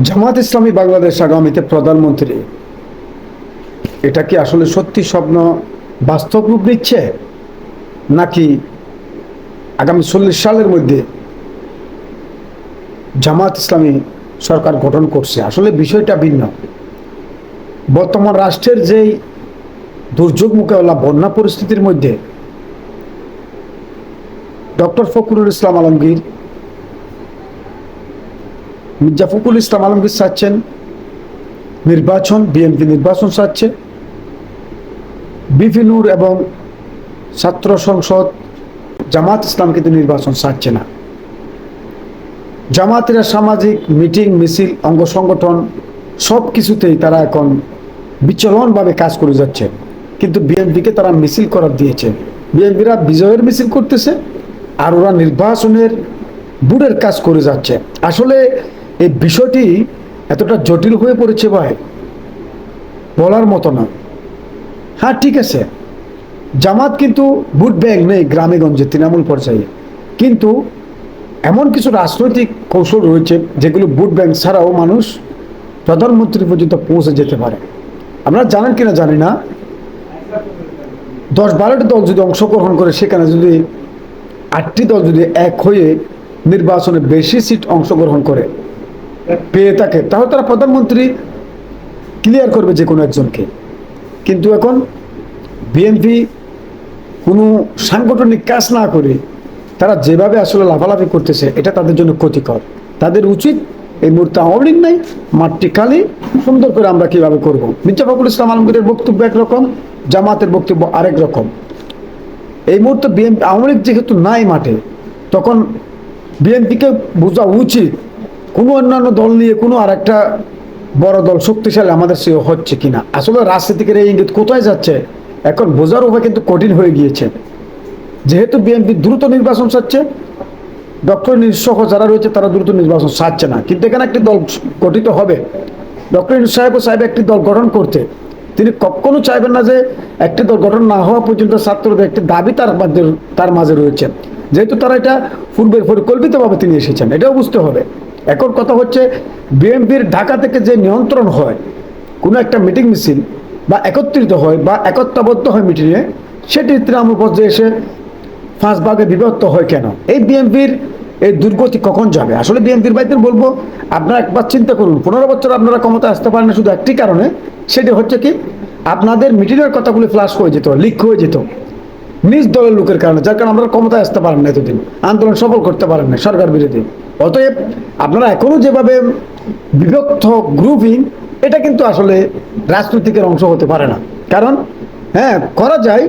জামাত ইসলামী বাংলাদেশ আগামীতে প্রধানমন্ত্রী, এটা কি আসলে সত্যি স্বপ্ন বাস্তব রূপ নিচ্ছে, নাকি আগামী 40 সালের মধ্যে জামাত ইসলামী সরকার গঠন করছে? আসলে বিষয়টা ভিন্ন। বর্তমান রাষ্ট্রের যেই দুর্যোগ মোকাবেলা বন্যা পরিস্থিতির মধ্যে ডক্টর ফখরুল ইসলাম আলমগীর, মির্জা ফখরুল ইসলাম আলমগীর চাচ্ছেন নির্বাচন, বিএনপি নির্বাচন চাচ্ছে, বিপি নূর এবং ছাত্র সংসদ জামাত ইসলাম কিন্তু নির্বাচন চাচ্ছে না। জামাতেরা সামাজিক মিটিং মিছিল অঙ্গ সংগঠন সব কিছুতেই তারা এখন বিচলনভাবে কাজ করে যাচ্ছে, কিন্তু বিএনপিকে তারা মিছিল করার দিয়েছে। বিএনপিরা বিজয়ের মিছিল করতেছে আর ওরা নির্বাচনের বুড়ের কাজ করে যাচ্ছে। আসলে এই বিষয়টি এতটা জটিল হয়ে পড়েছে ভাই, বলার মতো না। হ্যাঁ, ঠিক আছে, জামাত কিন্তু ভোট ব্যাংক নেই গ্রামে গঞ্জে তৃণমূল পর্যায়ে, কিন্তু এমন কিছু রাজনৈতিক কৌশল রয়েছে যেগুলো ভোট ব্যাংক ছাড়াও মানুষ প্রধানমন্ত্রী পর্যন্ত পৌঁছে যেতে পারে। আপনারা জানেন কিনা জানি না, 10-12টি দল যদি অংশগ্রহণ করে, সেখানে যদি 8টি দল যদি এক হয়ে নির্বাচনে বেশি সিট অংশগ্রহণ করে পেয়ে থাকে, তাহলে তারা প্রধানমন্ত্রী ক্লিয়ার করবে যে কোনো একজনকে। কিন্তু এখন বিএনপি কোনো সাংগঠনিক কাজ না করে তারা যেভাবে আসলে লাফালাফি করতেছে, এটা তাদের জন্য ক্ষতিকর। তাদের উচিত এই মুহূর্তে আওয়ামী লীগ নাই, মাঠটি খালি, সুন্দর করে আমরা কিভাবে করব। মির্জা ফখরুল ইসলাম আলমগীরের বক্তব্য একরকম, জামাতের বক্তব্য আরেক রকম। এই মুহূর্তে বিএনপি আওয়ামী লীগ যেহেতু নাই মাঠে, তখন বিএনপিকে বোঝা উচিত কোনো অন্যান্য দল নিয়ে কোনো আর একটা বড় দল শক্তিশালী আমাদের সে হচ্ছে কিনা। আসলে রাজনীতিকের এই ইঙ্গিত কোথায় যাচ্ছে এখন বোঝার উপায় কিন্তু কঠিন হয়ে গিয়েছে। যেহেতু বিএনপি দ্রুত নির্বাচন চাচ্ছে, ডক্টর সহ যারা রয়েছে তারা দ্রুত নির্বাচন চাচ্ছে না, কিন্তু এখানে একটি দল গঠিত হবে। ডক্টর সাহেব একটি দল গঠন করতে তিনি কখনো চাইবেন না যে একটি দল গঠন না হওয়া পর্যন্ত ছাত্রদের একটি দাবি তার মাঝে রয়েছে। যেহেতু তারা এটা পূর্বের পরিকল্পিতভাবে তিনি এসেছেন, এটাও বুঝতে হবে। এখন কথা হচ্ছে, বিএনপির ঢাকা থেকে যে নিয়ন্ত্রণ হয়, কোনো একটা মিটিং মিছিল বা একত্রিত হয় বা একত্রাবদ্ধ হয় মিটিংয়ে, সেটি তৃণমূল পর্যায়ে এসে 5 ভাগে বিভক্ত হয় কেন? এই বিএনপির এই দুর্গতি কখন যাবে? আসলে বিএনপির বাইরে বলবো, আপনারা একবার চিন্তা করুন, 15 বছর আপনারা ক্ষমতা আসতে পারেন না শুধু একটি কারণে, সেটি হচ্ছে কি, আপনাদের মিটিংয়ের কথাগুলি ফ্লাশ হয়ে যেত, লিক হয়ে যেত নিজ দলের লোকের কারণে, যার কারণে আপনারা ক্ষমতায় আসতে পারেন না, এতদিন আন্দোলন সফল করতে পারেন না সরকার বিরোধী। অতএব আপনারা এখনো যেভাবে বিভক্ত গ্রুপিং, এটা কিন্তু আসলে রাজনৈতিকের অংশ হতে পারে না। কারণ হ্যাঁ, করা যায়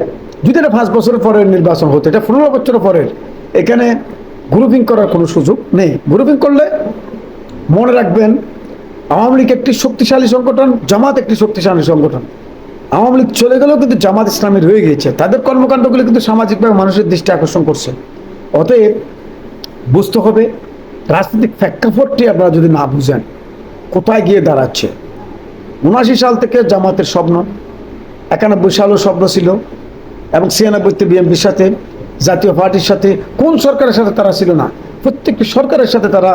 যদি এটা 5 বছর পরের নির্বাচন হতো, এটা 15 বছর পরের, এখানে গ্রুপিং করার কোনো সুযোগ নেই। গ্রুপিং করলে মনে রাখবেন, আওয়ামী লীগ একটি শক্তিশালী সংগঠন, জামাত একটি শক্তিশালী সংগঠন। আওয়ামী লীগ চলে গেলেও কিন্তু জামাত ইসলামী রয়ে গিয়েছে, তাদের কর্মকাণ্ডগুলো কিন্তু সামাজিকভাবে মানুষের দৃষ্টি আকর্ষণ করছে। অতএব বুঝতে হবে, রাজনৈতিক প্রেক্ষাপটটি আপনারা যদি না বুঝেন কোথায় গিয়ে দাঁড়াচ্ছে। 79 সাল থেকে জামাতের স্বপ্ন, 91 সালেও স্বপ্ন ছিল, এবং 96তে বিএনপির সাথে, জাতীয় পার্টির সাথে, কোন সরকারের সাথে তারা ছিল না? প্রত্যেকটি সরকারের সাথে তারা